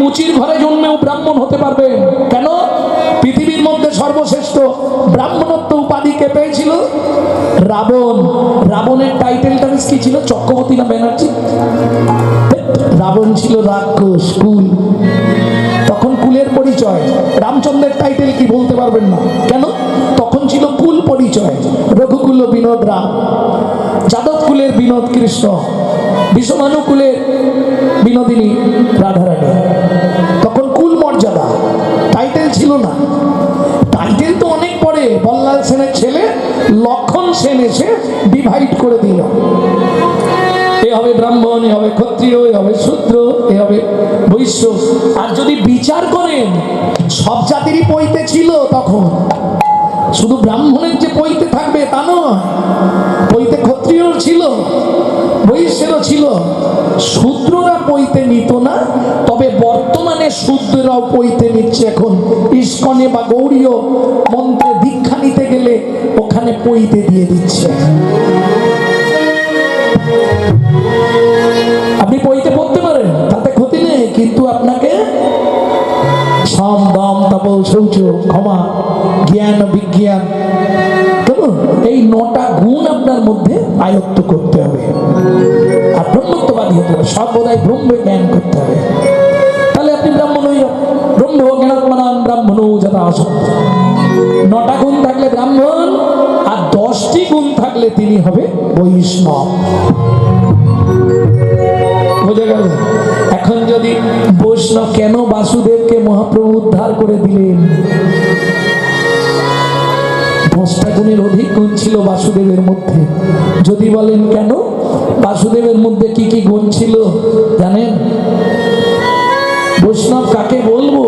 মুচির ঘরে জন্মেও ব্রাহ্মণ হতে পারবেন। কেন? পৃথিবীর মধ্যে সর্বশ্রেষ্ঠ ব্রাহ্মণত্ব উপাধি কে পেয়েছিল? রাবণ। রাবণের টাইটেলটা কি ছিল? চক্রবর্তী না ব্যানার্জি? রাবণ ছিল রাক্ষস, কুল। তখন কুলের পরিচয়। রামচন্দ্রের টাইটেল কি বলতে পারবেন না। কেন? তখন ছিল কুল পরিচয়। রঘুকুল বিনোদ রাম, যাদব কুলের বিনোদ কৃষ্ণ, বিষমানু কুলের বিনোদিনী রাধারানী। তখন কুল মর্যাদা, টাইটেল ছিল না। টাইটেল তো অনেক পরে বল্লাল সেনের ছেলে লক্ষণ সেন এসে ডিভাইড করে দিল। এ হবে ব্রাহ্মণ, এ হবে ক্ষত্রিয়, এ হবে শূদ্র, এ হবে বৈশ্য। আর যদি বিচার করেন সব জাতিরই পৈতে ছিল তখন। শুধু ব্রাহ্মণের যে পৈতে থাকবে তা নয়, পৈতে ক্ষত্রিয়র ছিল, বৈশ্যেরও ছিল। শূদ্ররা পৈতে নিত না, তবে বর্তমানে শূদ্ররাও পৈতে নিচ্ছে। এখন ইস্কনে বা গৌড়ীয় মন্ত্রে দীক্ষা নিতে গেলে ওখানে পৈতে দিয়ে দিচ্ছে। আপনি পৈতে পড়তে পারেন, তাতে ক্ষতি নেই, কিন্তু আপনাকে সাম দাম তাপল শৌচ ক্ষমা জ্ঞান বিজ্ঞান, কেমন এই 9টা গুণ আপনার মধ্যে আয়ত্ত করতে হবে। আর ব্রহ্মত্ববাদী হতে হবে, সর্বদাই ব্রহ্মে জ্ঞান করতে হবে। তাহলে আপনি ব্রাহ্মণ হয়ে যাবেন। ব্রহ্ম জ্ঞানাত্মানাং ব্রাহ্মণো যথা আসক্ত। 9টা গুণ থাকলে ব্রাহ্মণ, আর 10টি গুণ থাকলে তিনি হবে বৈষ্ণব। বোঝা গেল? এখন যদি বৈষ্ণব, কেন বাসুদেবকে মহাপ্রভু উদ্ধার করে দিলেন? 10টা গুণের অধিক গুণ ছিল বাসুদেবের মধ্যে। যদি বলেন কেন, বাসুদেবের মধ্যে কি কি গুণ ছিল জানেন? বৈষ্ণব কাকে বলবো?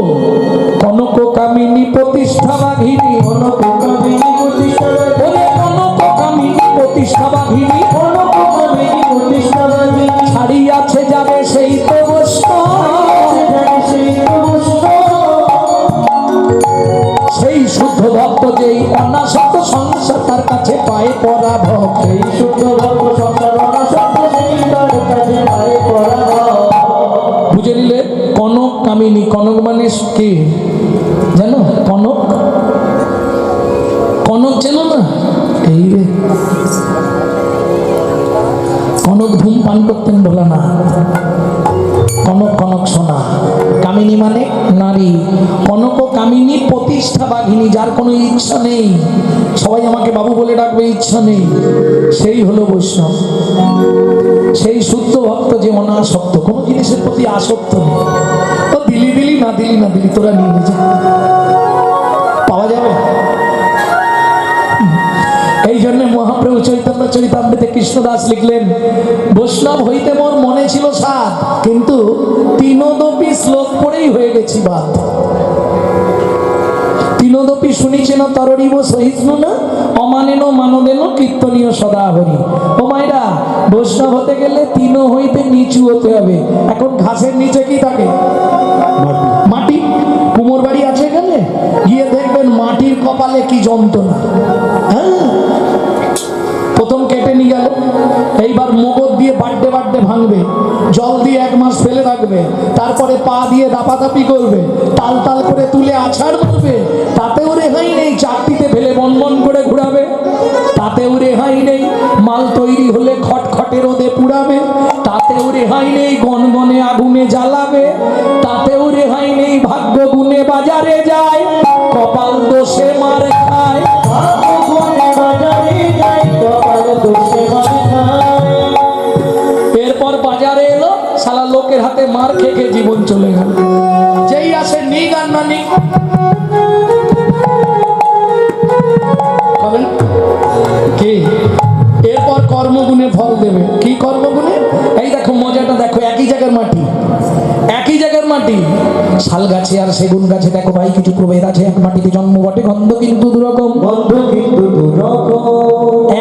কনক কামিনী প্রতিষ্ঠা বাঘিনী, কনক কামিনী প্রতিষ্ঠা বাঘিনী, কনক কামিনী প্রতিষ্ঠা বাঘিনী, কনক কামিনী প্রতিষ্ঠা বাঘিনী। ছাড়িয়াছে যাবে সেই তো বৈষ্ণব, সেই শুদ্ধ ভক্ত যেই অনাসক্ত সংসার তার কাছে পায় পরাভব। সেই শুদ্ধ ভক্ত সংসার অনাসক্ত সেই তার কাছে পায় পরাভব। বুঝে নিলে? কনক কামিনী, কনক মানে কি জানো? কনক, কনক চেনো না? এই রে, কনক ধূমপান করতেন বলে না, কনক কনক সোনা। কামিনী মানে নারী। কনক কামিনী প্রতিষ্ঠা বাঘিনী, যার কোনো ইচ্ছা নেই, সবাই আমাকে বাবু বলে ডাকবে, ইচ্ছা নেই, সেই হলো বৈষ্ণব। সেই শুদ্ধ ভক্ত যে অনাসক্ত, কোনো জিনিসের প্রতি আসক্ত নেই। ও দিলি দিলি না দিলি না দিলি, তোরা নিয়ে যা, পাওয়া যাবে। এই জন্য মহাপ্রভু চৈতন্য চরিতামৃতে কৃষ্ণদাস লিখলেন, বৈষ্ণব হইতে মোর মনে ছিল সাধ, কিন্তু তিনোদপি শ্লোক পড়েই হয়ে গেছি বাদ। তিনোদপি শুনিছে না তররিব সহিষ্ণু না, অমানেন মানদেন কীর্তনীয় সদা হরি। ও মায়েরা, বৈষ্ণব হতে গেলে তিনো হইতে নিচু হতে হবে। এখন ঘাসের নিচে কি থাকে? মাটি। কুমোর বাড়ি আছে এখানে, গিয়ে দেখবেন মাটির কপালে কি যন্ত্রণা। হ্যাঁ, প্রথম কেটে নিয়ে গেল, এইবার মগজ দিয়ে বাড্ডে বাড্ডে ভাঙবে, জল দিয়ে 1 মাস ফেলে রাখবে, তারপরে পা দিয়ে দাপাদাপি করবে, তাল তাল করে তুলে আছাড় মারবে, তাতেও রেহাই নেই। চাকতিতে ফেলে বনবন করে ঘুরাবে, তাতেও রেহাই নেই। মাল তৈরি হলে খটখটে রোদে পুড়াবে, তাতেও রেহাই নেই। গনগনে আগুনে জ্বালাবে, তাতেও রেহাই নেই। ভাগ্য গুনে বাজারে যায়, কপাল দোষে মার খায়। এরপর বাজারে এলো, সালা লোকের হাতে মার খেয়ে জীবন চলে গেল। যেই আসে নিক আর না নিক, কি এরপর কর্মগুণে ফল দেবে। কি কর্মগুণে? এই দেখো মজাটা দেখো, একই জায়গার মাটি, একই জায়গার মাটি। শাল গাছে আর সেগুন গাছে দেখো ভাই কিছু প্রভেদ আছে। এক মাটিতে জন্ম বটে, গন্ধ কিন্তু দুরকম, গন্ধ কিন্তু দুরকম।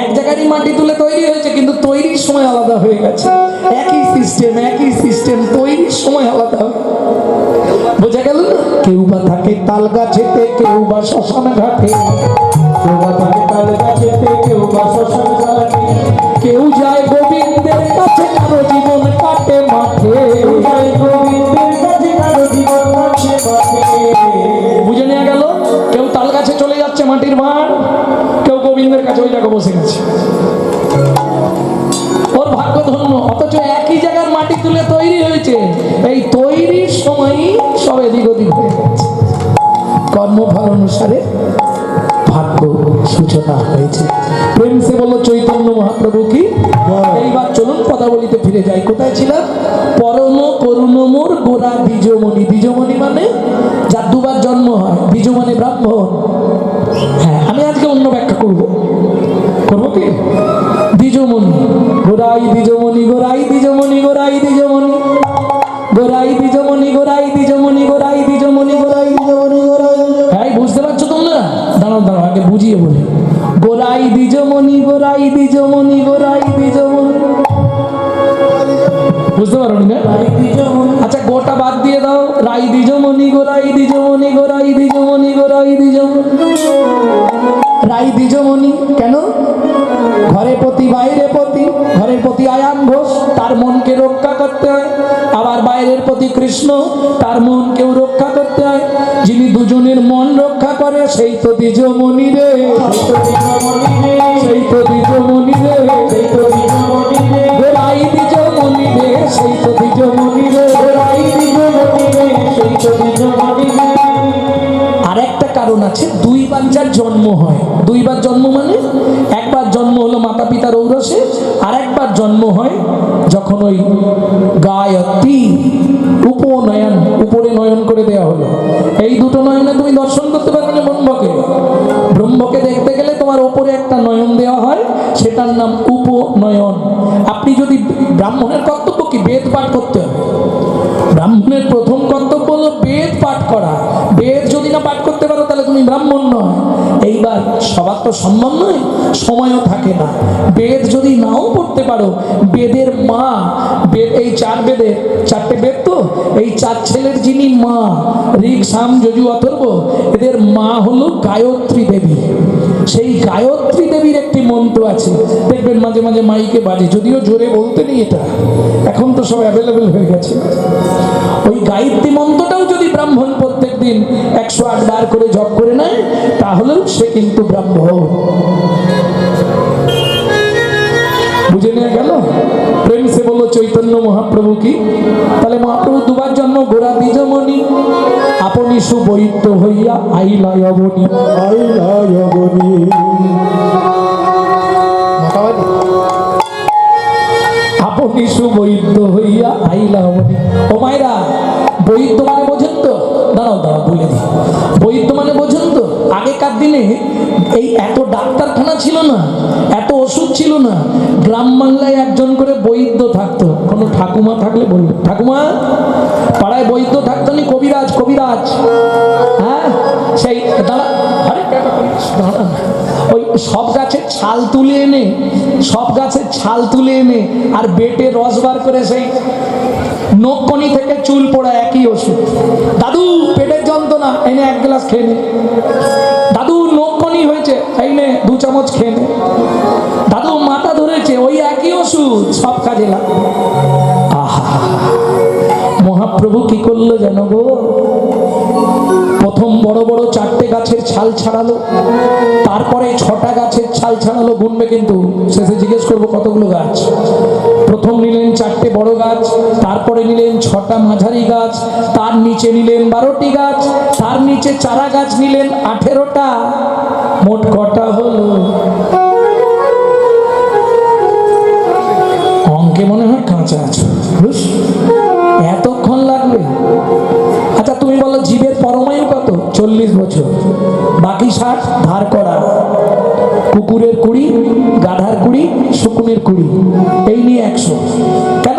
এক জায়গারই মাটি তুলে তৈরি হয়েছে, কিন্তু তৈরির সময় আলাদা হয়ে গেছে। একই সিস্টেম, একই সিস্টেম, তৈরির সময় আলাদা হবে। বোঝা গেল না? কেউ বা থাকে তাল গাছেতে, কেউ বা শ্মশান ঘাটে, কেউ বা থাকে তাল গাছেতে, কেউ বা শ্মশান ঘাটে। কেউ যায় গোবিন্দের কাছে, কারো জীবন কাটে মাঠে। কেউ যায় গোবিন্দের কাছে, কারো জীবন প্রেম সে বললো চৈতন্য মহাপ্রভু কি। এইবার চলুন পদাবলিতে ফিরে যাই। কোথায় ছিলাম? পরম করুণ মোর গোরা দ্বিজমণি। দ্বিজমণি মানে যার দুবার জন্ম হয়, দ্বিজ মানে ব্রাহ্মণ। হ্যাঁ, আমি আজকে অন্য ব্যাখ্যা করবো কি? দ্বিজমণি, গোরাই দ্বিজমণি, গোরাই দ্বিজমণি, গোরাই দ্বিজমণি, গোরাই দ্বিজমণি, গোরাই দ্বিজমণি, গোরাই দ্বিজমণি, গোরাই দ্বিজমণি, গোরাই। হ্যাঁ, বুঝতে পারছো তোমরা? দাঁড়াও দাঁড়াও, আগে বুঝিয়ে বলি। গোরাই দ্বিজমণি, গোরাই দ্বিজমণি, গোরাই দ্বিজমণি, বুঝতে পারো না? আচ্ছা, গোটা বাদ দিয়ে দাও। রাই দ্বিজমণি, গোরাই দ্বিজমণি, গোরাই দ্বিজমণি, গোরাই দ্বিজমণি, রাই দ্বিজমণি। কেন? ঘরে পতি বাইরে পতি। ঘরের প্রতি আয়ান ঘোষ, তার মনকে রক্ষা করতে হয়। আবার বাইরের প্রতি কৃষ্ণ, তার মনকেও রক্ষা করতে হয়। যিনি দুজনের মন রক্ষা করে সেই তো দ্বিজমণি রে, সেই তো দ্বিজমণি রে, সেই তো দ্বিজমণি রে, গোরাই দ্বিজমণি রে, সেই তো দ্বিজমণি রে, গোরাই দ্বিজমণি রে, সেই তো দ্বিজমণি রে। আরেকটা কারণ আছে, দুইবার যার জন্ম হয়। দুইবার জন্ম মানে একবার জন্ম হলো মাতা পিতার ঔরসে, আর একবার জন্ম হয় যখন ওই গায়ত্রী উপনয়ন, উপরে নয়ন করে দেওয়া হলো। এই দুটো নয়নে তুমি দর্শন করতে পারবে না ব্রহ্মকে। ব্রহ্মকে দেখতে গেলে তোমার ওপরে একটা নয়ন দেওয়া হয়, সেটার নাম উপনয়ন। আপনি যদি, ব্রাহ্মণের কর্তব্য কি? বেদ পাঠ করতে হবে। ব্রাহ্মণের প্রথম কর্তব্য হলো বেদ পাঠ করা। বেদ যদি না পাঠ করতে পারো তাহলে তুমি ব্রাহ্মণ নয়। এইবার সবার তো সম্ভব নয়, সময়ও থাকে না। বেদ যদি নাও পড়তে পারো, বেদের মা, বেদ এই চার বেদের, চারটে বেদ তো, এই চার ছেলের যিনি মা, ঋক সাম যজু অথর্ব, এদের মা হলো গায়ত্রী দেবী। সেই গায়ত্রী দেবীর একটি মন্ত্র আছে, দেখবেন মাঝে মাঝে মাইকে বাজে, যদিও জোরে বলতে নেই এটা, এখন তো সব অ্যাভেলেবেল হয়ে গেছে। ওই গায়ত্রী মন্ত্রটাও যদি ব্রাহ্মণ প্রত্যেক দিন 108 বার করে জপ করে নেয়, তাহলেও সে কিন্তু ব্রাহ্মণ। বুঝে নেওয়া গেল? প্রেম সে বললো চৈতন্য মহাপ্রভু কি। তাহলে মহাপ্রভু দুবার জন্ম, গোরা দ্বিজমণি, আপনি সুবৈদ্য হইয়া আইলায় অবনি, আইলায় অবনি। আপনি সুবৈদ্য হইয়া আইলা অবনি। ও মায়েরা, বৈদ্য মানে বোঝেন তো? দাঁড়াও দাঁড়াও বলে দিই। বৈদ্য মানে বোঝেন তো? আগেকার দিনে এই এত ডাক্তারখানা ছিল না, এত ওষুধ ছিল না। গ্রাম বাংলায় একজন করে বৈদ্য থাকতো। কোনো ঠাকুমা থাকলে বলবে, ঠাকুমা পাড়ায় বৈদ্য থাকতো নি, কবিরাজ, কবিরাজ। হ্যাঁ, সেই দাঁড়া, আরে দাঁড়া, ওই সব গাছের ছাল তুলে এনে, সব গাছের ছাল তুলে এনে আর বেটে রস বার করে সেই নখকনি থেকে চুল পড়া, একই ওষুধ। দাদু পেটের যন্ত্রণা, এনে 1 গ্লাস খেয়ে নে। দাদু নখকনি হয়েছে, এই নে 2 চামচ খেয়ে নে। দাদু মাথা ধরেছে, ওই একই ওষুধ, সব কাজে লাগে। আহা, মহাপ্রভু কি করলো জানো গো? প্রথম বড় বড় 4টে গাছের ছাল ছাড়ালো, তারপরে 6টা গাছের ছাল ছাড়ালো। গুনবে কিন্তু, শেষে জিজ্ঞেস করবো কতগুলো গাছ। প্রথম নিলেন 4টে বড় গাছ, তারপরে নিলেন 6টা মাঝারি গাছ, তার নিচে নিলেন 12টি গাছ, তার নিচে চারা গাছ নিলেন 18টা। মোট কটা হলো? অঙ্কে মনে হয় কাঁচা আছে, এতক্ষণ লাগবে। আচ্ছা তুমি বলো, জীবের পরমায়ু কত? 40 বছর, বাকি 60 ধার করা। কুকুরের 20, গাধার 20, শকুনের 20, এই নিয়ে 100। কেন?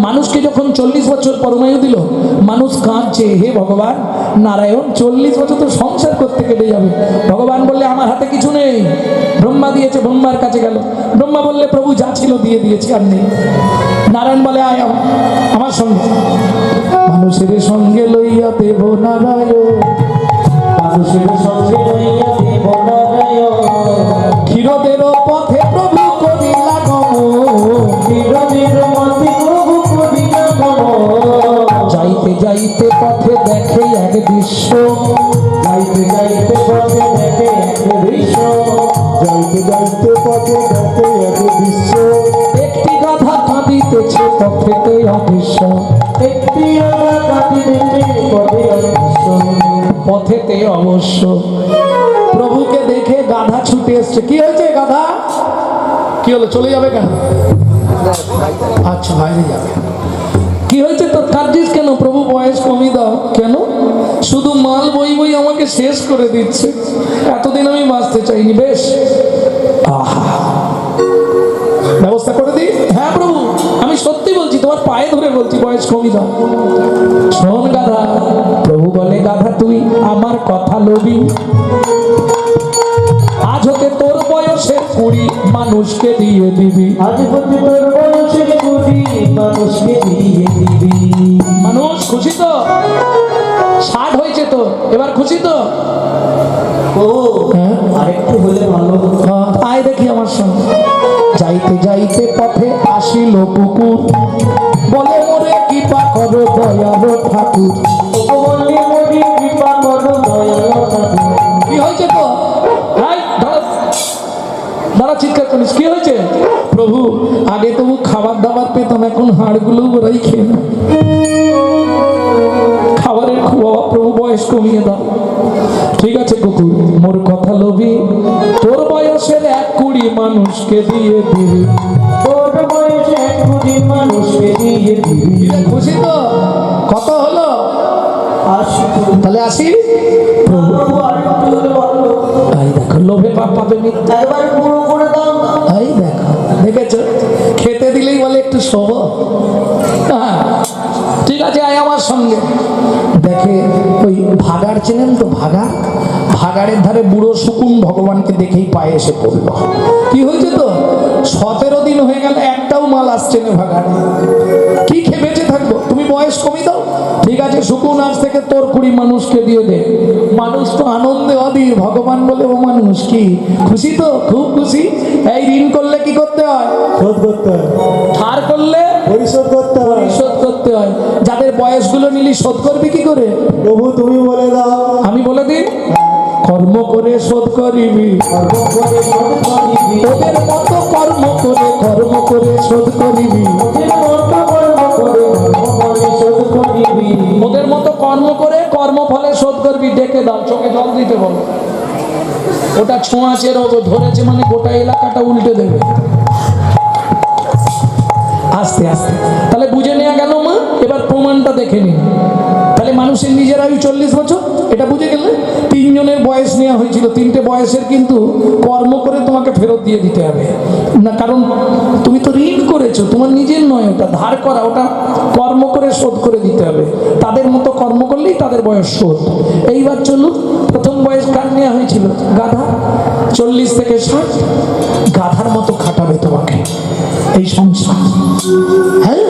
মানুষকে যখন 40 বছর পরমায়ু দিল, মানুষ কাঁদছে, হে ভগবান নারায়ণ, 40 বছর তো সংসার করতে কেটে যাবে। ভগবান বললে আমার হাতে কিছু নেই, ব্রহ্মা দিয়েছে। ব্রহ্মার কাছে গেল, ব্রহ্মা বললে প্রভু যা ছিল দিয়ে দিয়েছি, আর নেই। নারায়ণ বলে আয় আমার সঙ্গে। মানুষের সঙ্গে লইয়া দেব নারায়ণ, মানুষের সঙ্গে লইয়া দেব নারায়ণ, ক্ষীরদের পথে প্রভু করিলা গমন, ক্ষীরদের পথে প্রভু করিলা গমন। যাইতে যাইতে পথে দেখে এক দৃশ্য, যাইতে যাইতে পথে দেখে এক দৃশ্য, যাইতে যাইতে পথে দেখে এক দৃশ্য। একটি গাধা কাঁদিতেছে পথেতে অদৃশ্য, একটি গাধা কাঁদিতেছে পথে অদৃশ্য, পথেতে অবশ্য। প্রভুকে দেখে গাধা ছুটে এসছে। কি হয়েছে গাধা? কি হলো, চলে যাবে কেন? আচ্ছা, বাইরে যাবে। কি হয়েছে তোর, কাঁদছিস কেন? প্রভু বয়স কমিয়ে দাও। কেন? শুধু মাল বই বই আমাকে শেষ করে দিচ্ছে, এতদিন আমি বাঁচতে চাইনি। বেশ, আহা, ব্যবস্থা করে দিই। হ্যাঁ প্রভু, আমি সত্যি বলছি, তোমার পায়ে ধরে বলছি, বয়স কমিয়ে দাও। শোন গাধা, প্রভু বলে, গাধা তুই আমার কথা লবি, আজ হতে তোর বয়সের 20 মানুষকে দিয়ে দিবি। আজ হতে তোর বয়সের 20 মানুষকে দিয়ে দিবি। মানুষ খুশি তো? 60 হয়েছে তো, এবার খুশি তো? ও হ্যাঁ, আরেকটু হলে ভালো হতো। আয় দেখি আমার সঙ্গে। যাইতে যাইতে পথে আসিল কুকুর, বলে মোরে কৃপা করো দয়ালো ঠাকুর। ও বলে মোরে কৃপা করো দয়ালো ঠাকুর। কি হয়েছে তো? এই, দাঁড়া, দাঁড়া, চিৎকার করিস, কি হয়েছে? প্রভু, আগে তবু খাবার দাবার পেতাম, এখন হাড়গুলো ওরাই খেয়ে না। খাবারের খুব অভাব প্রভু, বয়স কমিয়ে দাও। ঠিক আছে কুকুর, মোর কথা লবি, তোর বয়সের 20 মানুষকে দিয়ে দিবি। তোর বয়সের 20 মানুষকে দিয়ে দিবি। কিরে, খুশি তো? কত হলো? আসি তাহলে আসি। প্রভু, প্রভু, আরেকটু হলে ভালো হতো। এই দেখো, লোভে পাপ পাবে মিথ্যা। একবার পুরো করে দাও না। এই দেখো, দেখেছো, খেতে দিলেই বলে একটু শোভ। হ্যাঁ, ঠিক আছে, আয় আমার সঙ্গে। দেখে ওই ভাগাড়, চেনেন তো ভাগাড়? ভাগাড়ের ধারে বুড়ো শকুন ভগবানকে দেখেই পায়ে এসে পড়লো। কি হয়েছে তো? 17 দিন হয়ে গেল, একটাও মাল আসছে না ভাগাড়ে। কি খেয়ে বেঁচে থাকবো? তুমি বয়স কমিয়ে দাও। ঠিক আছে শকুন, আজ থেকে তোর 20 মানুষকে দিয়ে দে। মানুষ তো আনন্দে অধীর। ভগবান বলে, ও মানুষ কি খুশি তো? খুব খুশি। এই ঋণ করলে কি করতে হয়? শোধ করতে হয়, ধার করলে পরিশোধ করতে হয়। পরিশোধ করতে হয়। যাদের বয়সগুলো নিলি, শোধ করবি কি করে? প্রভু তুমি বলে দাও। আমি বলে দিই, কর্ম করে শোধ করিবি, কর্ম করে শোধ করিবি। ওদের মতো কর্ম করে শোধ করিবি। ওদের মতো কর্ম করে শোধ করিবি। ওদের মতো কর্ম করে কর্মফলে শোধ করবি। ডেকে দাও, চোখে জল দিতে বলো। ওটা ছোঁয়াচে রোগ, ধরেছে মানে গোটা এলাকাটা উল্টে দেবে। আস্তে আস্তে, তাহলে বুঝে নেওয়া গেল মা। এবার প্রমাণটা দেখে নিন। তাহলে মানুষের নিজের আয়ু 40 বছর, এটা বুঝে গেলে। 3 জনের বয়স নেওয়া হয়েছিল, 3টে বয়সের কিন্তু কর্ম করে তোমাকে ফেরত দিয়ে দিতে হবে না, কারণ তুমি তো ঋণ করেছো, তোমার নিজের নয়, ওটা ধার করা, ওটা কর্ম করে শোধ করে দিতে হবে। তাদের মতো কর্ম করলেই তাদের বয়স শোধ। এইবার চলুন, প্রথম বয়স কার নেওয়া হয়েছিল? গাধা। 40 থেকে 60 গাধার মতো খাটাবে তোমাকে এই সংসার। হ্যাঁ,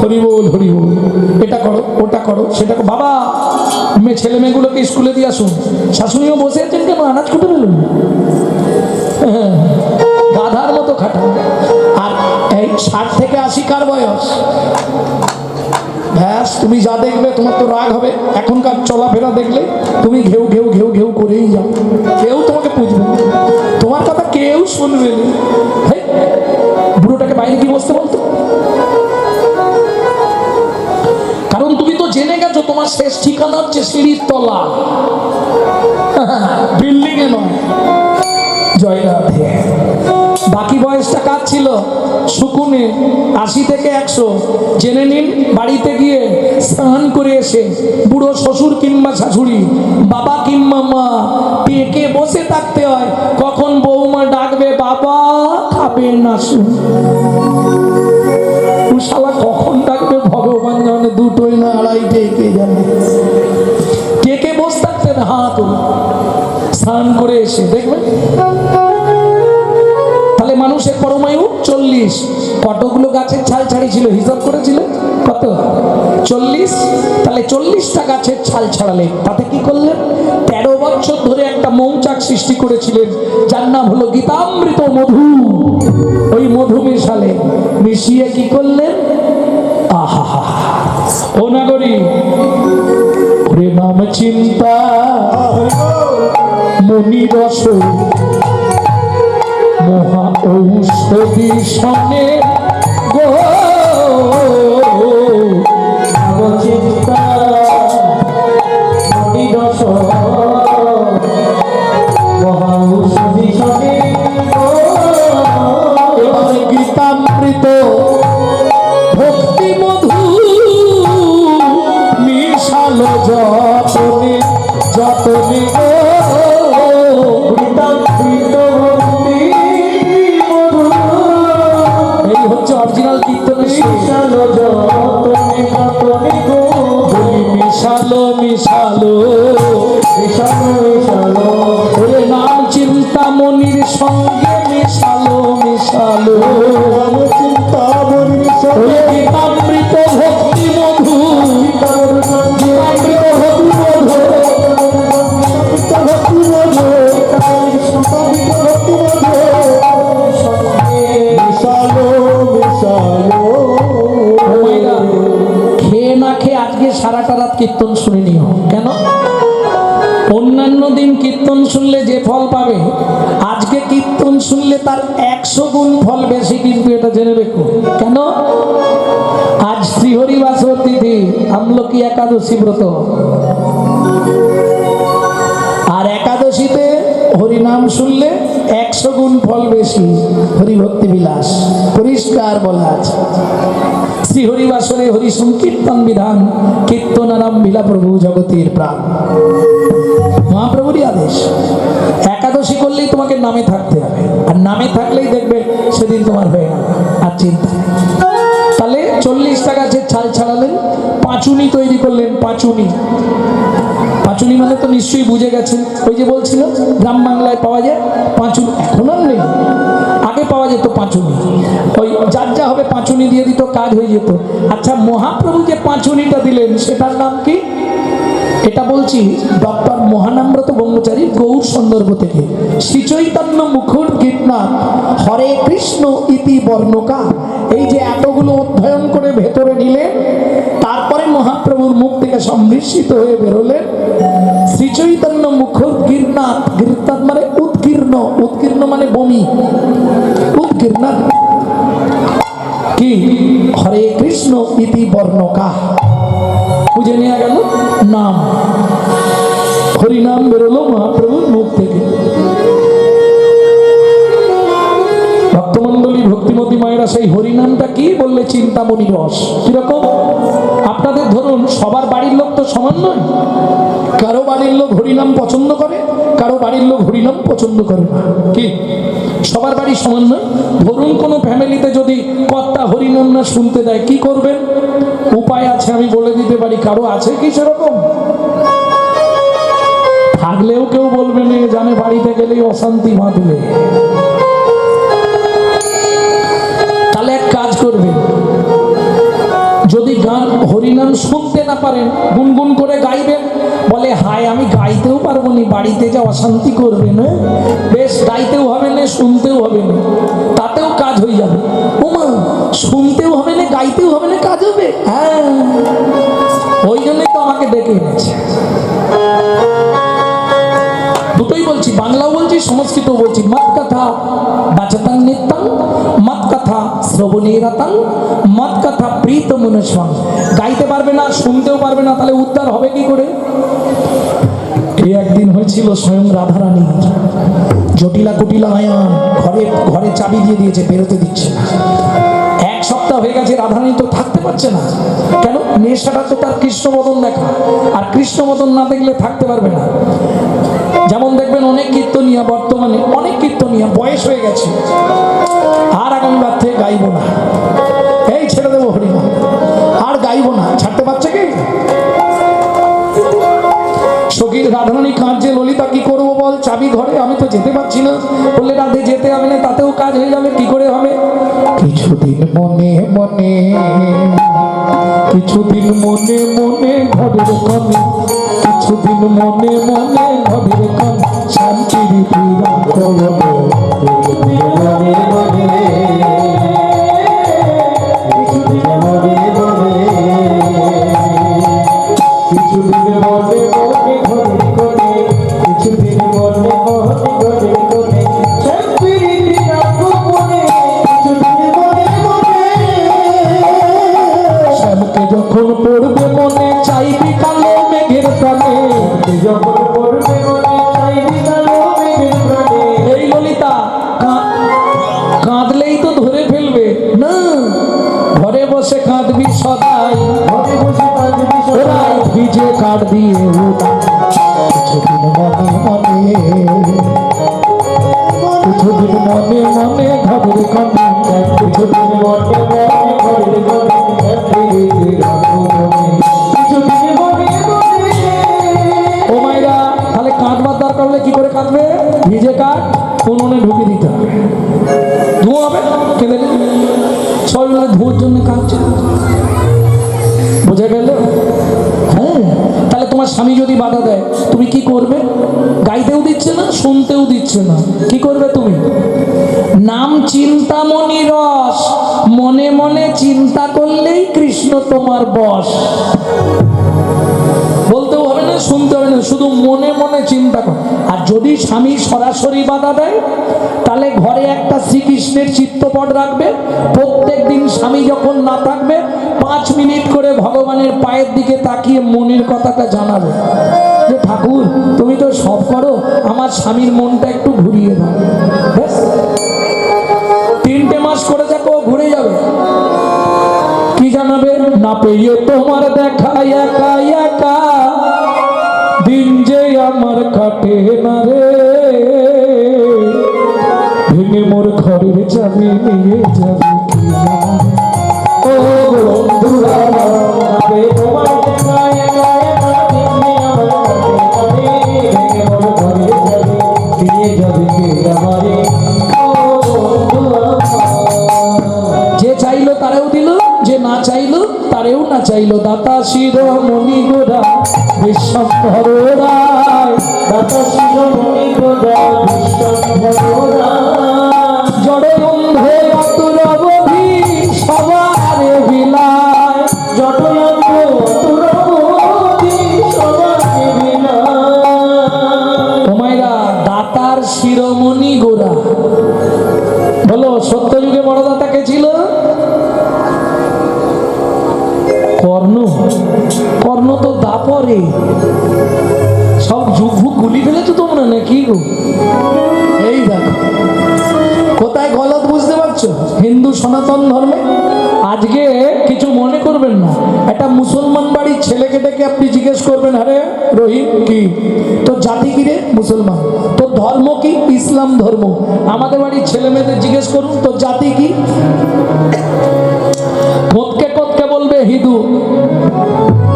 হরি বল হরি বল। এটা করো, ওটা করো, সেটা করো। বাবা, ছেলে মেয়েগুলোকে স্কুলে দিয়ে আসুন। শাশুড়িও বসে আছেন কেন? আনাজ কুটে ফেলুন। গাধার মতো খাটা। আর এই 60 থেকে 80 কার বয়স? ব্যাস, তুমি যা দেখবে তোমার তো রাগ হবে। এখনকার চলাফেরা দেখলে তুমি ঘেউ ঘেউ ঘেউ ঘেউ করেই যাও। কেউ তোমাকে পুজবে না, তোমার কথা কেউ শুনবে না। বুড়োটাকে বাইরে কি বসতে বলতো? কারণ তুমি তো জেনে গেছো তোমার শেষ ঠিকানা হচ্ছে সিঁড়ির তলা, বিল্ডিং এ নয়। জয় রাধে। বাকি বয়সটা কার ছিল? শকুনে। 80 থেকে 100 জেনে নিন। বাড়িতে গিয়ে স্নান করে এসে বুড়ো শ্বশুর কিংবা শাশুড়ি, বাবা কিংবা মা, পেকে বসে থাকতে হয়। কখন বৌমা ডাকবে, বাবা খাবে না শুন, শালা কখন ডাকবে ভগবান জানে, 2টোই না 2:30 কে জানে। কে বসে থাকতেন হাত স্নান করে এসে দেখবেন। তাহলে মানুষের পরমায়ু 40। কতগুলো গাছের ছাল ছাড়িয়েছিল হিসাব করেছিলেন? কত? 40। তাহলে 40টা গাছের ছাল ছাড়ালেন, তাতে কি করলেন? 13 বছর ধরে একটা মৌচাক সৃষ্টি করেছিলেন, যার নাম হলো গীতামৃত মধু। ওই মধু মিশালেন, মিশিয়ে কি করলেন? আহা, ও নাগরী, ওরে নাম চিন্তা মনি রস মহা ঔষধি সঙ্গে গো, চিন্তা মনি রস মহা ঔষধি সঙ্গে গো। মিশালো মিশালো মিশালো মিশালো ওরে নাম চিন্তামণির সঙ্গে মিশালো মিশালো আমি চিন্তা মনি মিশালো ওরে গীতামৃত ভক্তি মধু গীতামৃত ভক্তি মধু মিশালো মিশালো মায়েরা, খেয়ে না খেয়ে আজকে সারাটা রাত কীর্তন শুনে নিও। কেন? অন্যান্য দিন কীর্তন শুনলে যে ফল পাবে, আজকে কীর্তন শুনলে তার 100 গুণ ফল বেশি, কিন্তু এটা জেনে রেখো। কেন? আজ শ্রীহরিবাসর তিথি, আমলকি একাদশী ব্রত, আর একাদশীতে হরিনাম শুনলে 100 গুণ ফল বেশি। হরিভক্তি বিলাস পরিষ্কার বলা আছে। শ্রী হরিবাসরে হরি সংকীর্তন বিধান, কীর্তনারাম বিলা প্রভু জগতের প্রাণ। মহাপ্রভুরই আদেশ। একাদশী করলেই তোমাকে নামে থাকতে হবে, আর নামে থাকলেই দেখবে সেদিন তোমার হয়ে গেল, আর চিন্তা নেই। তাহলে 40 টাকা যে চাল ছাড়ালেন, পাঁচুনি তৈরি করলেন। পাঁচুনি, পাঁচুনি মানে তো নিশ্চয়ই বুঝে গেছেন। ওই যে বলছিল গ্রাম বাংলায় পাওয়া যায় পাঁচুনি, এখন আর নেই, আগে পাওয়া যেত পাঁচুনি। ওই যার যা হবে পাঁচুনি দিয়ে দিত, কাজ হয়ে যেত। আচ্ছা, মহাপ্রভু যে পাঁচুনিটা দিলেন সেটার নাম কি? এটা বলছি ডক্টর মহানাম্রত ব্রহ্মচারী গৌর সন্দর্ভ থেকে। শ্রী চৈতন্য মুখর কীর্তন হরে কৃষ্ণ ইতি বর্ণকা, এই যে এতগুলো অধ্যয়ন করে ভেতরে নিলে, তারপরে মহাপ্রভুর মুখ থেকে সম্মিশ্রিত হয়ে বেরোলেন শ্রী চৈতন্য মুখর কীর্তন। কীর্তন মানে উৎকীর্ণ, উৎকীর্ণ মানে বমি, উৎকীর্ণ কি? হরে কৃষ্ণ ইতি বর্ণকা, বুঝে নেওয়া গেল নাম। হরিনাম বেরোলো মহাপ্রভুর মুখ থেকে। ভক্তমণ্ডলী, ভক্তিমতী মায়েরা, সেই হরিনামটা কি বললে? চিন্তামণি রস। কিরকম? আপনাদের ধরুন সবার বাড়ির লোক তো সমান নয়। কারো বাড়ির লোক হরিনাম পছন্দ করে, কারো বাড়ির লোক হরিনাম পছন্দ করে না। কি সবার বাড়ি সমান নয়? ধরুন কোনো ফ্যামিলিতে যদি কর্তা হরিনাম না শুনতে দেয়, কি করবেন? উপায় আছে, আমি বলে দিতে পারি। কারো আছে কি সেরকম? থাকলেও কেউ বলবে না, জানে বাড়িতে গেলেই অশান্তি বাঁধবে। তাহলে এক কাজ করবেন, যদি গান হরিনাম শুনতে না পারেন, গুনগুন করে গাইবেন। বলে হায় আমি গাইতেও পারবো না, বাড়িতে যা অশান্তি করবে না, বেশ গাইতেও হবে না, শুনতেও হবে না, তাতেও কাজ হয়ে যাবে। ওমা, শুনতেও হবে না, গাইতেও হবে না, কাজ হবে। হ্যাঁ, ওই জন্যই তো আমাকে ডেকে এনেছে। দুটোই বলছি, বাংলাও বলছি, সংস্কৃতও বলছি। মত কথা বাচতাং নিত্যং, মত কথা শ্রবণেরাতাং, মত কথা প্রীত মনস্বাং। গাইতে পারবে না, শুনতেও পারবে না, তাহলে উদ্ধার হবে কি করে? এই একদিন হয়েছিল স্বয়ং রাধারানী, জটিলা কুটিলা আয়ান, ঘরে ঘরে চাবি দিয়ে দিয়েছে, বেরোতে দিচ্ছে না। 1 সপ্তাহ হয়ে গেছে, রাধারানী তো থাকতে পারছে না। কেন? নেশাটা তো তার কৃষ্ণবদন দেখা, আর কৃষ্ণবদন না দেখলে থাকতে পারবে না। যেমন দেখবেন অনেক কীর্তনিয়া, বর্তমানে অনেক কীর্তনিয়া বয়স হয়ে গেছে, আর আগামীবার থেকে গাইব না, এই ছেড়ে দেবো হরিনাম, আর গাইব না, ছাড়তে পারছে কি? সখীর রাধারানী কাঁদছে, ললিতা কি করবো বল, চাবি ঘরে, আমি তো যেতে পারছি না। বললে রাধে যেতে হবে না, তাতেও কাজ হয়ে যাবে। কি করে হবে? কিছুদিন মনে মনে, কিছুদিন মনে মনে ঘরের কনে, কিছুদিন মনে মনে ঘরের কনে, শান্তির বিরাম করবে। কিছুদিন মনে মনে, কিছুদিন মনে মনে, কিছুদিন মনে মনে ঘরের কনে, কিছুদিন মনে মনে ঘরের কনে, শান্তির বিরাম করবে। কিছুদিন মনে মনে, শ্যামকে যখন পড়বে মনে, চাইবি কালো মেঘের প্রাণে, যখন পড়বে মনে, চাইবি কালো মেঘের প্রাণে। এই ললিতা কাঁদলেই তো ধরে ফেলবে না, ঘরে বসে কাঁদবি সদাই, ঘরে বসে কাঁদবি সদাই, ভিজে কাঠ দিয়ে উড়াই। কিছুদিন মনে মনে, কিছুদিন মনে মনে ঘরের কনে, কিছুদিন মনে মনে ঘরের কনে, কিছুদিন মনে মনে। তোমার স্বামী যদি বাধা দেয় তুমি কি করবে? গাইতেও দিচ্ছে না, শুনতেও দিচ্ছে না, কি করবে তুমি? নাম চিন্তামণি রস, মনে মনে চিন্তা করলেই কৃষ্ণ তোমার বশ। বলতেও হবে না, শুনতে হবে না, শুধু মনে মনে চিন্তা কর। আর যদি স্বামী সরাসরি বাধা দেয় তাহলে ঘরে একটা শ্রীকৃষ্ণের চিত্রপট রাখবে। প্রত্যেক দিন স্বামী যখন না থাকবে 5 মিনিট করে ভগবানের পায়ের দিকে তাকিয়ে মনের কথাটা জানাবে যে ঠাকুর তুমি তো সব করো, আমার স্বামীর মনটা একটু ঘুরিয়ে দাও। ব্যাস 3টে মাস করে দেখো ঘুরে যাবে। কি জানাবে? না পেয়ে তোমার দেখা একা একা দিন যে আমার কাটে না রে, ভেঙে মোর ঘরের চাবি নিয়ে যাবি কি না? ও বন্ধুরা, না পেয়ে তোমার দেখা একা একা দিন যে আমার কাটে না রে, ভেঙে মোর ঘরের চাবি নিয়ে যাবি কি আমারে? ও বন্ধুরা, যে চাইলো তারেও দিল, যে না চাইলো তারেও না চাইলো। দাতা শিরোমণি গোরা বিশ্বম্ভর রায়, দাতা শিরোমণি গোরা বিশ্বম্ভর রায়, জড়ে অন্ধে অতুর অবধি সবারে বিলায়, জড়ে অন্ধে অতুর অবধি সবারে বিলায়। তোমায়রা দাতার শিরোমণি গোরা। বলো সত্যযুগে বড় দাতা কে ছিল? কর্ণ। কর্ণ তো দাপরে। সব যুগ গুলি ফেলেছো তোমরা নাকি গো? এই দেখো কোথায় গলত বুঝতে পারছো? হিন্দু সনাতন ধর্মে আজকে কিছু মনে করবেন না, একটা মুসলমান বাড়ির ছেলেকে ডেকে আপনি জিজ্ঞেস করবেন, আরে রহিম কি তোর জাতি কি রে? মুসলমান। তোর ধর্ম কি? ইসলাম ধর্ম। আমাদের বাড়ির ছেলে মেয়েদের জিজ্ঞেস করুন তোর জাতি কি? কোতকে কোতকে বলবে হিন্দু।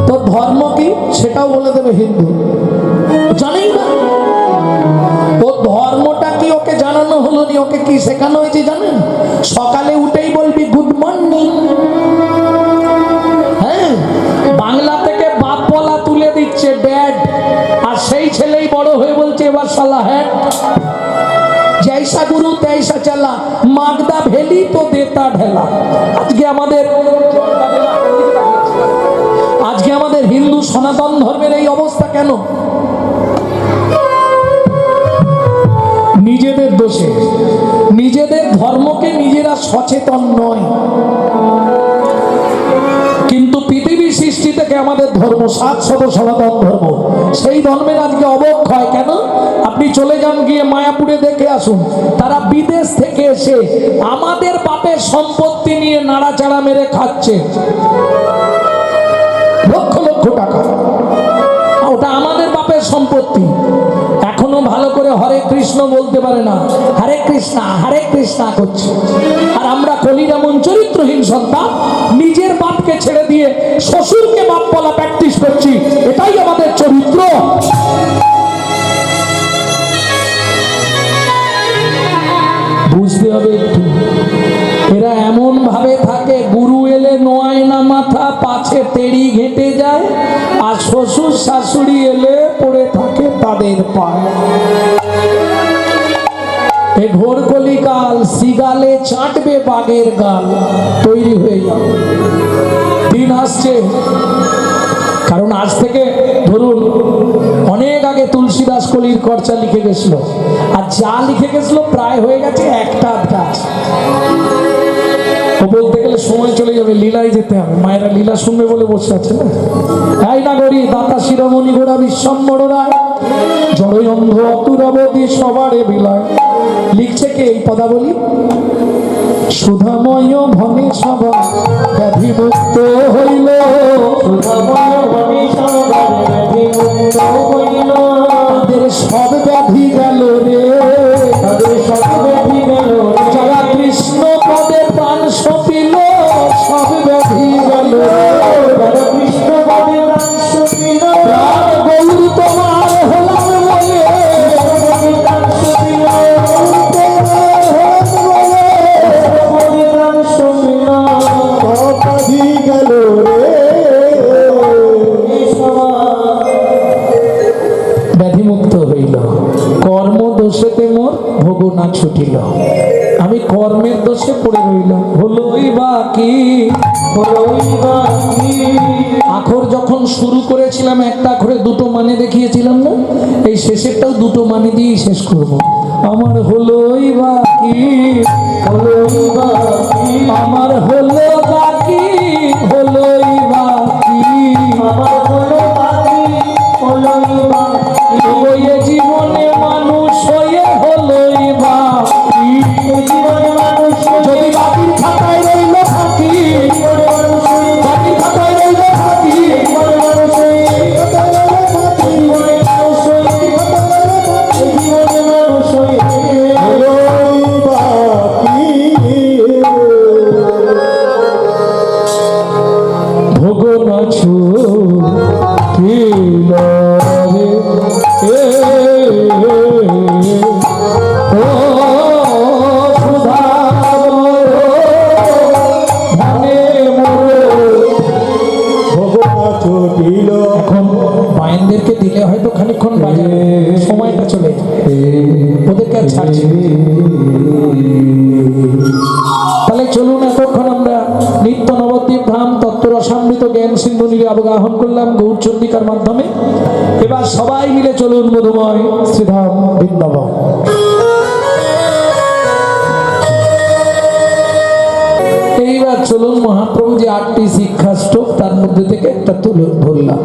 তোর ধর্ম কি? সেটাও বলে দেবে হিন্দু। জানেই না ও ধর্মটা কি, ওকে জানানো হলো নি, ওকে কি শেখানো হয়েছে জানেন? সকালে উঠেই বলবি গুড মর্নিং। হ্যাঁ, বাংলা থেকে বাপ বলা তুলে দিচ্ছে ড্যাড, আর সেই ছেলেই বড় হয়ে বলছে এবার শালা হ্যাঁ। जैसा गुरु तैसा चला, मागदा भेली तो देता ढेला। আজকে আমাদের হিন্দু সনাতন ধর্মের এই অবস্থা কেন? নিজেদের দোষে। নিজেদের ধর্মকে নিজেরা সচেতন নয়। কিন্তু পৃথিবীর সৃষ্টি থেকে আমাদের ধর্ম 700 সনাতন ধর্ম, সেই ধর্মের আজকে অবক্ষয় কেন? আপনি চলে যান গিয়ে মায়াপুরে দেখে আসুন, তারা বিদেশ থেকে এসে আমাদের বাপের সম্পত্তি নিয়ে নাড়াচাড়া মেরে খাচ্ছে লক্ষ লক্ষ টাকা। ওটা আমাদের বাপের সম্পত্তি। এখনো ভালো করে হরে কৃষ্ণ বলতে পারে না, হরে কৃষ্ণা করছে। আর আমরা কলি যেমন চরিত্রহীন সন্তান, নিজের বাপকে ছেড়ে দিয়ে শ্বশুরকে বাপ বলা প্র্যাকটিস করছি। এটাই আমাদের চরিত্র। বুঝতে হবে একটু, এরা এমন ভাবে থাকে গুরু এলে নোয়ায় না মাথা, পাছে তেড়ি ঘেঁটে যায়, আর শ্বশুর শাশুড়ি এলে পড়ে থাকে তাদের পায়। এ ঘোর কলিকাল, সিগালে চাটবে বাঘের গাল। তৈরি হয়ে যাও, দিন আসছে। কারণ আজ থেকে ধরুন অনেক আগে তুলসীদাস কলির খরচা লিখে গেছিল, আর যা লিখে গেছিল প্রায় হয়ে গেছে একটা কাজ। বলতে গেলে সময় চলে যাবে, লীলায় যেতে হবে। মায়েরা লীলা শুনবে বলে বসে আছে না? তাই না গরি দাতা শিরোমণি গোরা বিশ্বম্বর রায়, জড়ই অন্ধ অতুরবধি সবারে বিলায়। লিখছে কে এই পদাবলী? সুধাময় ভনে সভা ব্যাধি মুক্ত হইল, সুধাময় ভনে সভা ব্যাধি মুক্ত হইল। তাদের সব ব্যাধি গেল রে, তাদের সব ব্যাধি গেল। যারা কৃষ্ণ পদে প্রাণ সপিল, সব ব্যাধি গেল। যারা কৃষ্ণ পদে প্রাণ সপিল, প্রাণ গৌর তোমার হলাম বলে, প্রাণ সপিল না ছুটিল, আমি কর্মের দোষে পড়ে রইলাম। হলোই বাকি, হলোই বাকি। আখর যখন শুরু করেছিলাম একটা আখরে দুটো মানে দেখিয়েছিলাম না, এই শেষেরটাও দুটো মানে দিয়েই শেষ করব। আমার হলোই বাকি, হলোই বাকি। আমার হলো বাকি, হলোই বাকি, আমার হলো বাকি, হলোই বাকি। ওই জীবনে মানুষ হয়ে হলোই বাকি। এই জীবনে মানুষ যদি বাকির খাতায় রইল ফাঁকি, জীবনে মানুষ হয়ে, বাকির খাতায় রইল ফাঁকি, জীবনে মানুষ হয়ে, জীবনে মানুষ হয়ে, জীবনে মানুষ হয়ে। হলোই বাকি। ভোগ না ছুটিল রে, ও সুধা ধানে মোরে। ভগবান ছুটিল। এখন বায়েনদেরকে দিলে হয়তো খানিকক্ষণ বাজাবে, সময়টা চলে যাবে, ওদেরকে আর ছাড়ছি না। তাহলে চলুন এতক্ষণ আমরা নিত্য নবদ্বীপ ধাম তত্ত্ব রসামৃত জ্ঞান সিন্ধু নীরে অবগাহন করলাম গৌরচন্দ্রিকার মাধ্যমে। এবার সবাই মিলে চলুন মধুময় শ্রীধাম বৃন্দাবন। এইবার চলুন মহাপ্রভু যে 8টি শিক্ষাষ্টক তার মধ্যে থেকে একটা তুলে ধরলাম।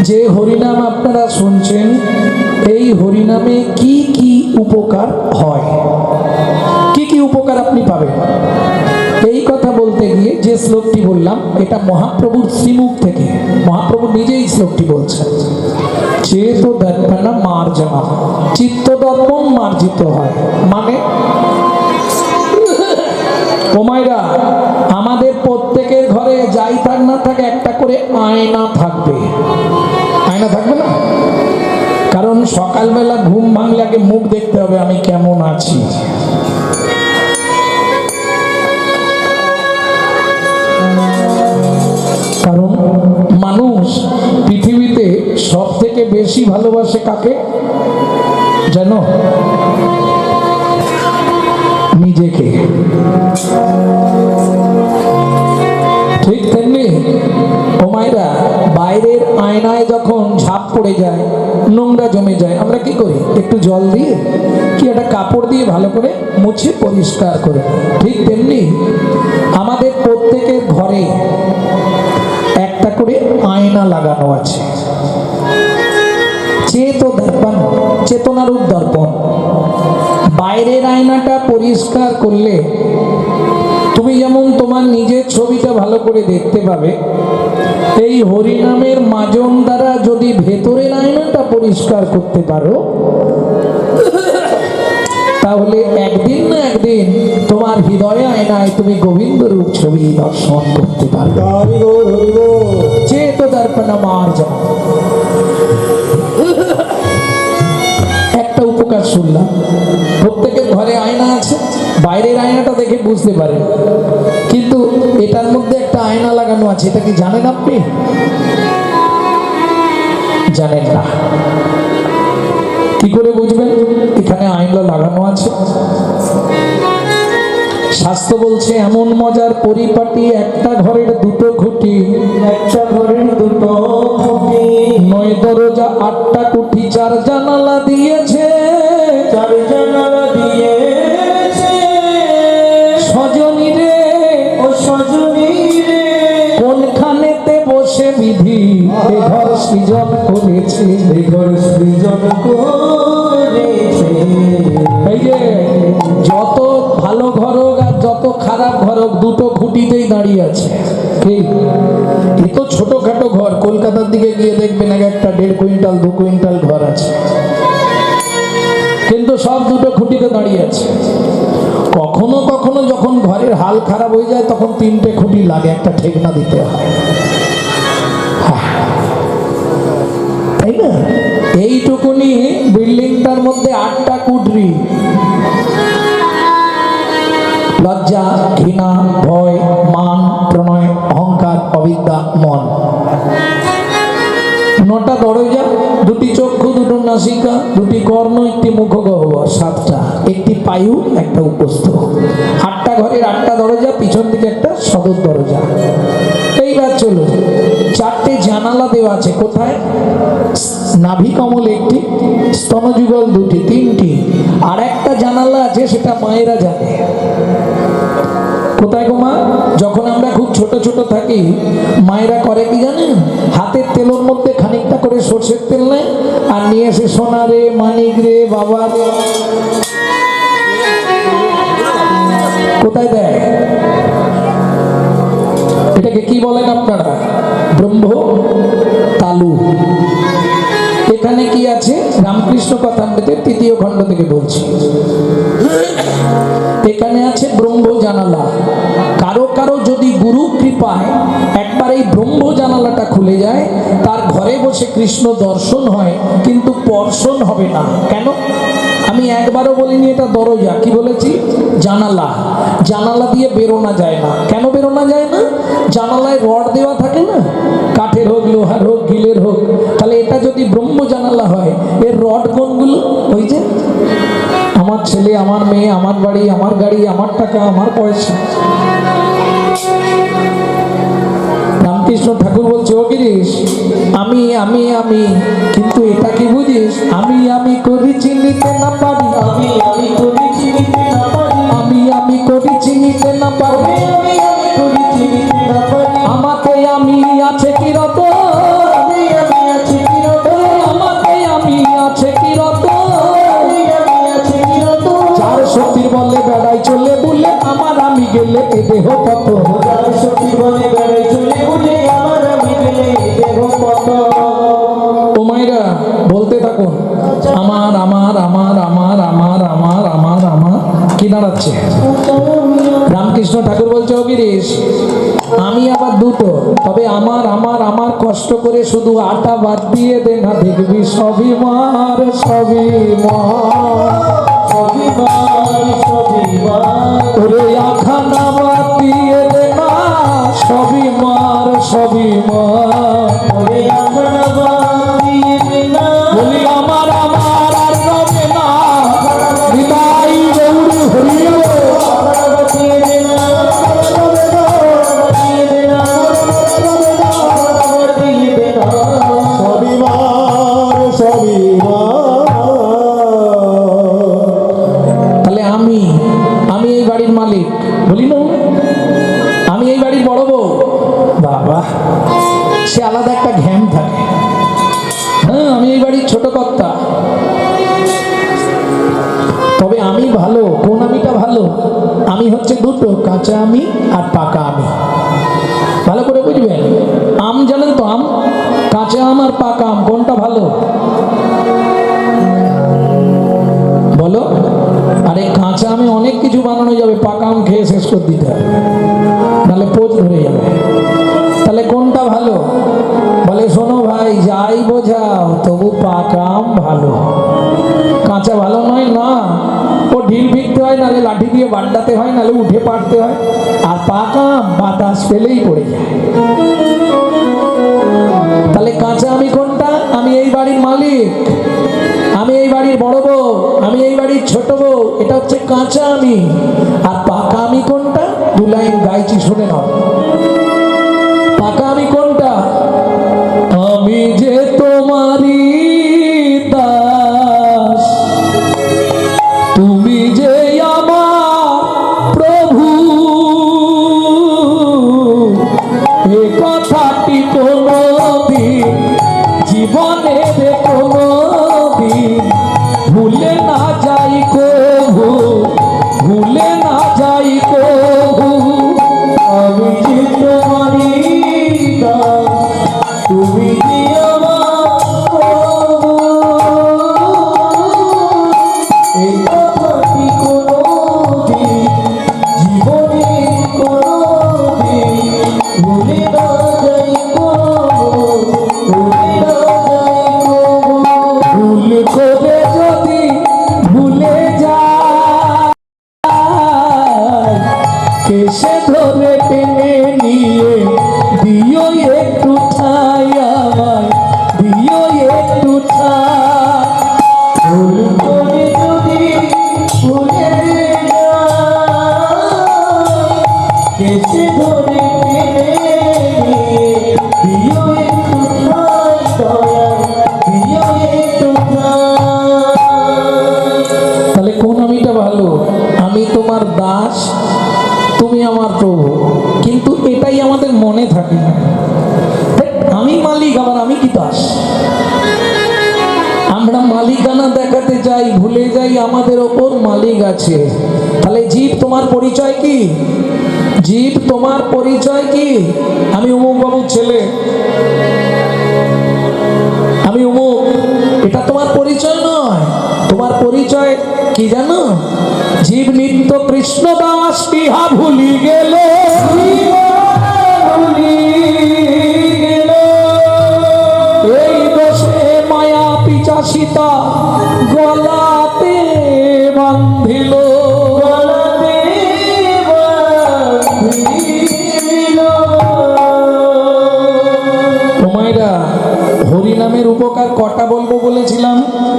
যে হরিনাম আপনারা শুনছেন, এই হরিনামে কি কি উপকার হয়, কি কি উপকার আপনি পাবেন, এই কথা বলতে গিয়ে যে শ্লোকটি বললাম এটা মহাপ্রভুর শ্রীমুখ থেকে, মহাপ্রভু নিজেই শ্লোকটি বলছেন। চেত দর্পণ মার্জনা, চিত্ত দর্পণ মার্জিত হয়। মানে ওমাইরা, আমাদের প্রত্যেকের ঘরে যাই থাক না থাকে একটা করে আয়না থাকবে। আয়না থাকবে না? কারণ সকালবেলা ঘুম ভাঙলে আগে মুখ দেখতে হবে আমি কেমন আছি। কারণ মানুষ পৃথিবীতে সব থেকে বেশি ভালোবাসে কাকে জানো? নিজেকে। ঠিক তেমনি ও মায়েরা, বাইরের আয়নায় যখন ঝাঁপ পড়ে যায়, নোংরা জমে যায়, আমরা কি করি? একটু জল দিয়ে কি একটা কাপড় দিয়ে ভালো করে মুছে পরিষ্কার করে। ঠিক তেমনি আমাদের প্রত্যেকের ঘরে একটা করে আয়না লাগানো আছে। চেত দর্পণ, চেতনারূপ দর্পণ। বাইরের আয়নাটা পরিষ্কার করলে তুমি যেমন তোমার নিজের ছবিটা ভালো করে দেখতে পাবে, এই হরিনামের মাজন দ্বারা যদি ভেতরের আয়নাটা পরিষ্কার করতে পারো, তাহলে একদিন না একদিন তোমার হৃদয়ে আয়নায় তুমি গোবিন্দ রূপ ছবি দর্শন করতে পারবে। চেত দর্পণ মার্জনা। একটা উপকার শুনলাম, প্রত্যেকের ঘরে আয়না আছে, বাইরের আয়নাটা দেখে বুঝতে পারেন, কিন্তু এটার মধ্যে একটা আয়না লাগানো আছে, এটা কি জানেন আপনি? জানেন না। কি করে বুঝবেন এখানে আয়না লাগানো আছে? শাস্ত্র বলছে এমন মজার পরিপাটি, একটা ঘরের দুটো খুঁটি, একটা ঘরের দুটো খুঁটি, 9 দরজা 8টা কুঠি, 4 জানালা দিয়েছে, 4 জানালা দিয়েছে। সজনী রে ও সজনী রে, কোনখানেতে বসে বিধি এ ঘর সৃজন করেছে। এই ঘর সৃজন করেছে। এই যে যত ভালো ঘর হোক আর যত খারাপ ঘর হোক, দুটো খুঁটিতেই দাঁড়িয়ে আছে। ঠিক, এ তো ছোটখাটো ঘর, কলকাতার দিকে গিয়ে দেখবেন এক একটা 1.5 কুইন্টাল 2 কুইন্টাল ঘর আছে, কিন্তু সব দুটো খুঁটিতে দাঁড়িয়ে আছে। কখনো কখনো যখন ঘরের হাল খারাপ হয়ে যায় তখন 3টে খুঁটি লাগে, একটা ঠেকনা দিতে হয়, তাই না? এইটুকুনি বিল্ডিংটার মধ্যে 8টা কুঠরি, লজ্জা, ঘৃণা, ভয়, মান, প্রণয়, অহংকার, অবিদ্যা, মন। 9টা দরজা, 2টি চক্ষু, 2টো নাসিকা, 2টি কর্ণ, 1টি মুখগহ্বর, 7টা, 1টি পায়ু, 1টা উপস্থ, 8টা ঘরের 8টা দরজা, পিছন দিকে একটা সদর দরজা। এইবার চলো, 4টে জানালা দেওয়া আছে। কোথায়? নাভি কমল 1টি, স্তনযুগল 2টি, 3টি, আর একটা জানালা আছে, সেটা মায়েরা জানে। কোথায় গো মা? যখন আমরা খুব ছোট ছোট থাকি, মায়েরা করে কি জানেন? হাতের তেলের মধ্যে খানিকটা করে সর্ষের তেল নেয় আর নিয়ে এসে সোনা রে, মানিক রে, বাবা রে, কোথায় দেয়? এটাকে কি বলেন আপনারা? ব্রহ্ম তালু। এখানে কি আছে? রামকৃষ্ণ কথামৃতের 3য় খণ্ড থেকে বলছি। এখানে আছে ব্রহ্ম জানালা। কারো কারো যদি গুরু কৃপায় একবার এই ব্রহ্ম জানালাটা খুলে যায়, তার ঘরে বসে কৃষ্ণ দর্শন হয়, কিন্তু স্পর্শন হবে না। কেন? আমি একবারও বলিনি এটা দরজা, কি বলেছি? জানালা। জানালা দিয়ে বেরোনো যায় না। কেন বেরোনো যায় না? জানালায় রড দেওয়া থাকে না, কাঠের হোক, লোহার হোক, গিলের হোক। তাহলে এটা যদি ব্রহ্ম জানালা হয়, এর রড কোনগুলো? ওই যে আমার ছেলে, আমার মেয়ে, আমার বাড়ি, আমার গাড়ি, আমার টাকা, আমার পয়সা। রামকৃষ্ণ ঠাকুর বলছে, ও গিরিশ, আমি আমি আমি, কিন্তু এটা কি বুঝিস? আমি আমি করি চিনিতে না পারি, আমি আমি করি চিনিতে না পারি, আমি আমি করি চিনিতে না পারি, আমি আমি করি চিনিতে না পারি, আমাকে আমি আছে কি রত, আমি আমি আছি কিরত, আমাকে আমি আছে কি রত, আমি আমি আছি কিরত, চার শক্তির বলে বেড়াই চলে বলে, আমার আমি গেলে এ দেহ কত। যার সখী বনে বেড়াই চলে বলে, আমার আমি গেলে দেহ কত। ও মায়েরা বলতে থাকুন, আমার আমার আমার আমার আমার আমার আমার আমার, কি দাঁড়াচ্ছে? রামকৃষ্ণ ঠাকুর বলছে, ও গিরিশ, আমি আবার দুটো, তবে আমার আমার আমার কষ্ট করে শুধু আটা বাদ দিয়ে দে না, দেখবি সবই মার, সবই মার, সবই মার, সবই মার, ওরে আখানা বাদ দিয়ে দে না, সবই মার, সবই মার। ওরে আমার বাদ দিয়ে দে না, বলি আমার আমার আর রবে না, হৃদয় গৌরী হরিও। আমার বাদ দিয়ে দে না, আমার বাদ দিয়ে দে না, আমার বাদ দিয়ে দে না, সবই মার, সবই মার। তাহলে আমি আমি এই বাড়ির মালিক, বলি না? আমি এই বাড়ির বড় বউ। বাবা, সে আলাদা একটা ঘ্যাম থাকে। হ্যাঁ, আমি এই বাড়ির ছোট কর্তা। তবে আমি ভালো। কোন আমিটা ভালো? আমি হচ্ছে দুটো, কাঁচা আমি আর পাকা আমি। ভালো করে বুঝবেন। আম জানেন তো? আম, কাঁচা আম আর পাকা আম, কোনটা ভালো বলো? আরে কাঁচা আমে অনেক কিছু বানানো যাবে, পাকা আম খেয়ে শেষ করে দিতে হবে, নাহলে পোজ ধরে যাবে। তাহলে কোনটা ভালো? বলে, শোনো ভাই, যাই বোঝাও, তবু পাকা আম ভালো, কাঁচা ভালো নয়। না, ও ঢিল ফিরতে হয়, নাহলে লাঠি দিয়ে বাড্ডাতে হয়, নাহলে উঠে পাড়তে হয়। আর পাকা আম বাতাস পেলেই পড়ে যায়। তাহলে কাঁচা আমি কোনটা? আমি এই বাড়ির মালিক, আমি এই বাড়ির বড় বউ, আমি এই বাড়ির ছোট বউ, এটা হচ্ছে কাঁচা আমি। আর পাকা আমি কোনটা? 2 লাইন গাইছি, শুনে নাও। পাকা আমি কোনটা? আমি যে তোমারই দাস, তুমি যে আমার প্রভু, এ কথাটি কোনদিন জীবনের কোনদিন ভুলে না যাই কভু, ভুলে না যাই কভু। আমি যে তোমারই দাস, তুমি যে আমার প্রভু, এই কথাটি কোনদিন জীবনে কোনদিন ভুলে না যাই কভু, ভুলে না যাই কভু। ভুল করে যদি ভুলে যায়, কেসে ধরে টেনে নিয়ে দিও একটু ঠাই মালিক, আবার আমি কি দাস? আমরা মালিকানা দেখাতে যাই, ভুলে যাই আমাদের ওপর মালিক আছে। তাহলে জীব তোমার পরিচয় কি? জীব তোমার পরিচয় কি? আমি অমুক বাবুর ছেলে, আমি অমুক, এটা তোমার পরিচয় নয়। তোমার পরিচয় কি জানো? জীব নিত্য কৃষ্ণ দাস ইহা ভুলি গেলে